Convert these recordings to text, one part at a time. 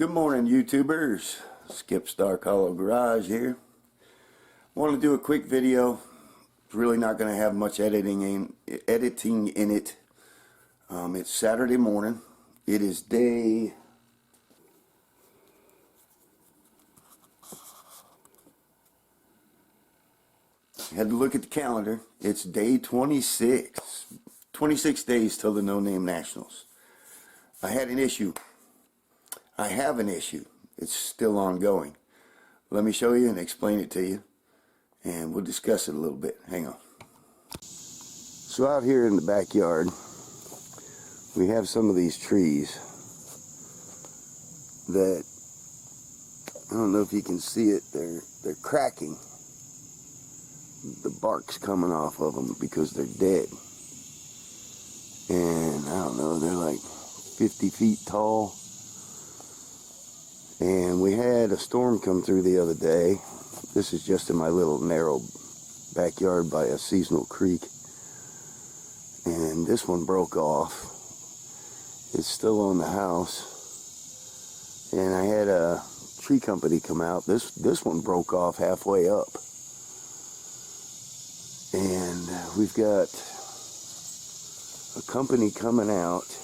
Good morning, YouTubers. Skip Star Hollow Garage here. Want to do a quick video. It's really not going to have much editing in it. It's Saturday morning. It is day... Had to look at the calendar. It's day 26. 26 days till the No Name Nationals. I had an issue. I have an issue. It's still ongoing. Let me show you and explain it to you, and we'll discuss it a little bit. Hang on. So out here in the backyard, we have some of these trees that, I don't know if you can see it, they're cracking. The bark's coming off of them because they're dead. And I don't know, they're like 50 feet tall. And we had a storm come through the other day. This is just in my little narrow backyard by a seasonal creek. And this one broke off. It's still on the house. And I had a tree company come out. This one broke off halfway up. And we've got a company coming out.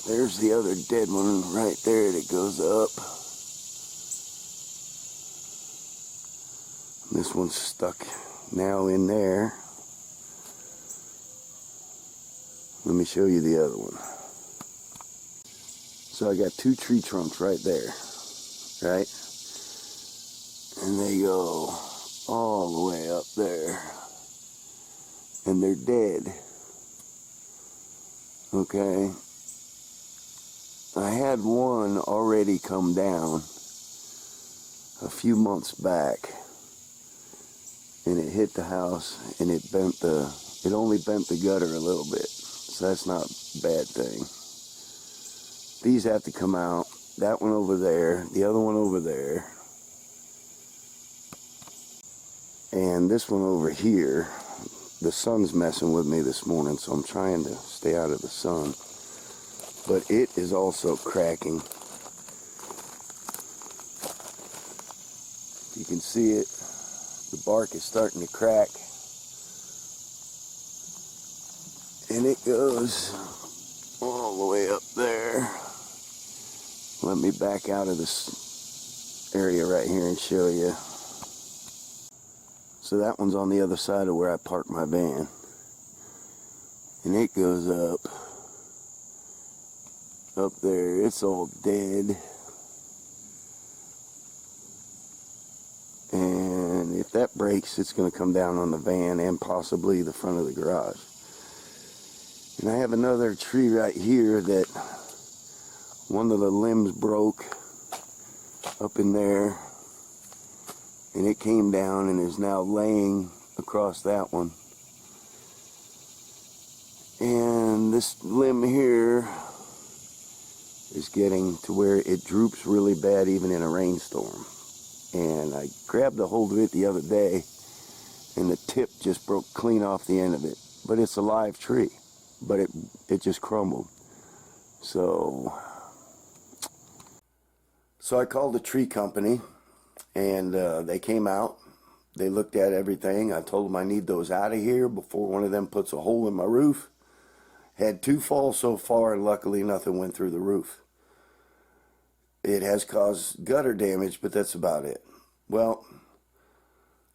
There's the other dead one right there that goes up. This one's stuck now in there. Let me show you the other one. So I got two tree trunks right there, right? And they go all the way up there. And they're dead. Okay. I had one already come down a few months back, and it hit the house, and it only bent the gutter a little bit, so that's not a bad thing. These have to come out. That one over there, the other one over there, and this one over here. The sun's messing with me this morning, so I'm trying to stay out of the sun. But it is also cracking. You can see it. The bark is starting to crack. And it goes all the way up there. Let me back out of this area right here and show you. So that one's on the other side of where I parked my van. And it goes up there. It's all dead. And if that breaks, it's going to come down on the van and possibly the front of the garage. And I have another tree right here that one of the limbs broke up in there. And it came down and is now laying across that one. And this limb here is getting to where it droops really bad even in a rainstorm. And I grabbed a hold of it the other day, and the tip just broke clean off the end of it. But it's a live tree, but it just crumbled. So I called the tree company, and they came out. They looked at everything. I told them I need those out of here before one of them puts a hole in my roof. Had two falls so far, and luckily nothing went through the roof. It has caused gutter damage, but that's about it. Well,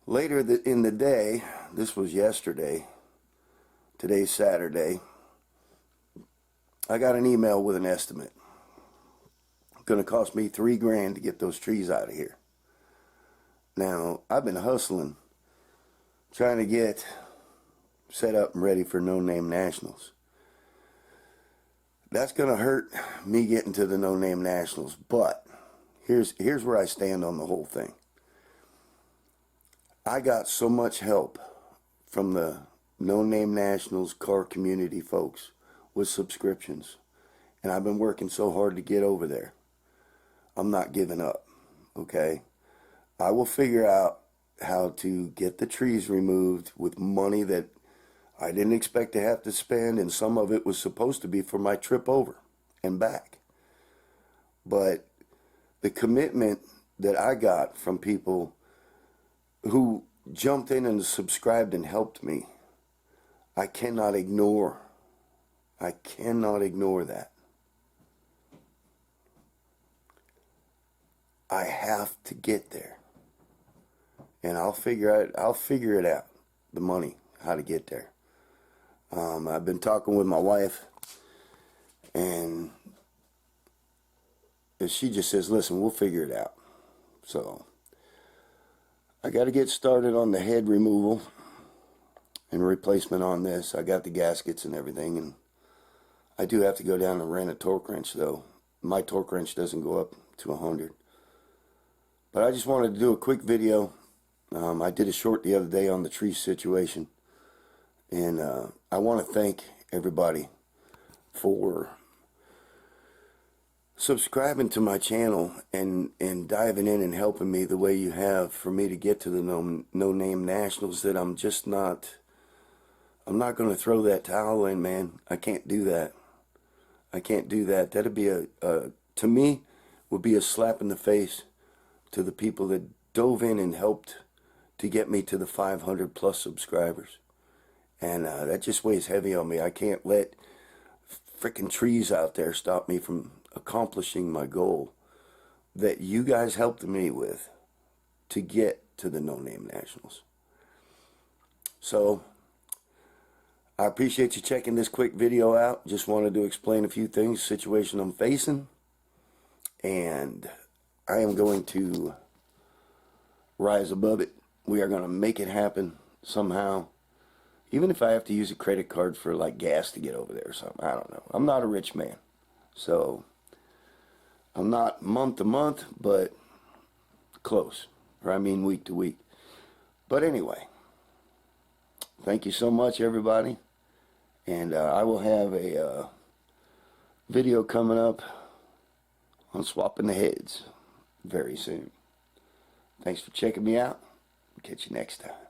later in the day, this was yesterday, today's Saturday, I got an email with an estimate. It's going to cost me $3,000 to get those trees out of here. Now, I've been hustling, trying to get set up and ready for No Name Nationals. That's going to hurt me getting to the No Name Nationals, but here's where I stand on the whole thing. I got so much help from the No Name Nationals car community folks with subscriptions, and I've been working so hard to get over there. I'm not giving up, okay? I will figure out how to get the trees removed with money that I didn't expect to have to spend, and some of it was supposed to be for my trip over and back. But the commitment that I got from people who jumped in and subscribed and helped me, I cannot ignore. I cannot ignore that. I have to get there. And I'll figure it out, the money, how to get there. I've been talking with my wife, and she just says, listen, we'll figure it out. So I got to get started on the head removal and replacement on this. I got the gaskets and everything, and I do have to go down and rent a torque wrench, though. My torque wrench doesn't go up to 100. But I just wanted to do a quick video. I did a short the other day on the tree situation, and I want to thank everybody for subscribing to my channel and diving in and helping me the way you have for me to get to the no name nationals. That I'm not going to throw that towel in, man. I can't do that. I can't do that. That'd be to me, would be a slap in the face to the people that dove in and helped to get me to the 500 plus subscribers. And that just weighs heavy on me. I can't let freaking trees out there stop me from accomplishing my goal that you guys helped me with to get to the No Name Nationals. So I appreciate you checking this quick video out. Just wanted to explain a few things, situation I'm facing, and I am going to rise above it. We are going to make it happen somehow. Even if I have to use a credit card for like gas to get over there or something. I don't know. I'm not a rich man. So I'm not month to month, but close. Or I mean week to week. But anyway, thank you so much, everybody. And I will have a video coming up on swapping the heads very soon. Thanks for checking me out. Catch you next time.